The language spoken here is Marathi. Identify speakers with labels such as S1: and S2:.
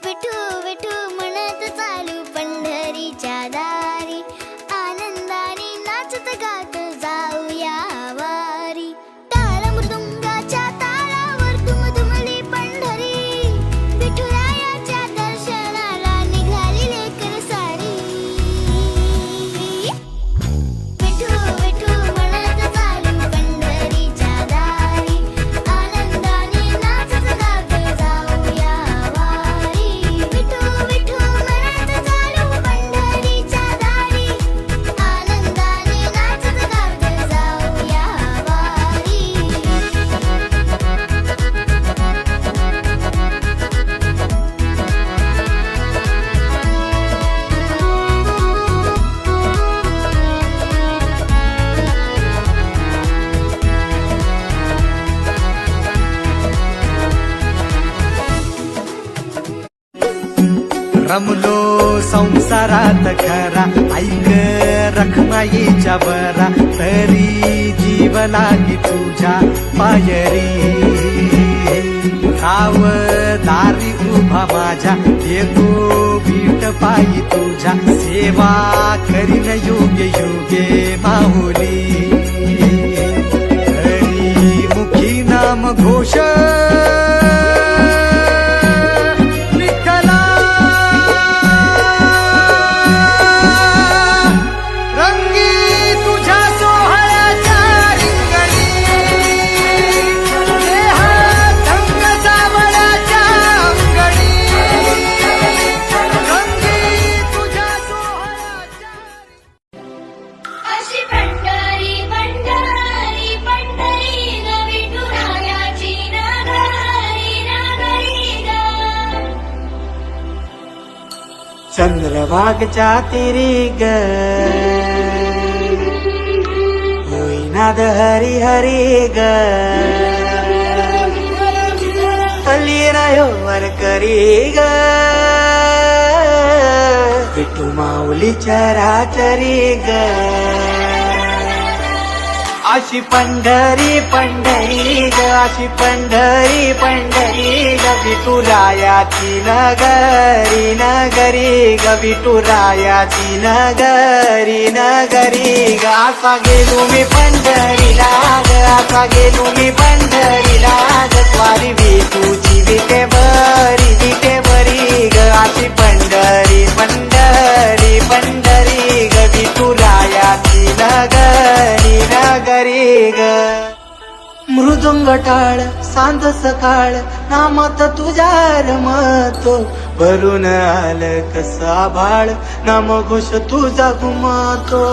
S1: विठू विठू म्हणत चालू पंढरीच्या दारी, आनंदाने नाचत गात जाऊया वारी. टाळ मृदुंगाच्या तालावर दुमदुमली पंढरी, विठुरायाच्या दर्शनाला निघाली लेकर सारी. विठू विठू म्हणत चालू पंढरीच्या दारी, आनंदाने नाचत गात जाऊया वारी. विठू विठू म्हणत चालू पंढरीच्या दारी, आनंदाने नाचत गात जाऊया वारी.
S2: रमलो संसारात खरा, ऐक रखमाईच्या बरा, तरी जीव लागी तुझ्या पायरी. गाव दारी उभा माझ्या, येतो बीट पायी तुझ्या, सेवा करीन योगे योगे माहुली. हरी मुखी नाम घोष
S1: अशी पंढरी पंढरी पंढरी ग विठुरायाची नगरी नगरी ग.
S2: चंद्रभागच्या तिरी ग, होईनाद हरी हरी ग, वर करी ग, विठू माऊली चराचरी ग. अशी पंढरी पंढरी ग, अशी पंढरी पंढरी ग, विठुरायाची नगरी नगरी ग, विठुरायाची नगरी नगरी ग. असा गेलो मी पंढरीला ग, असा गेलो मी पंढरीला ग, स्वारी विठूची विटे बरी ग. अशी पंढरी पंढरी पंढरी ग, विठुरायाची नगरी नगरी ग. मृदुंग टाळ सांज सकाळ, नामात तुझ्या रमतो, भरून आलं कसा भाळ, नाम घोष तुझा घुमतो.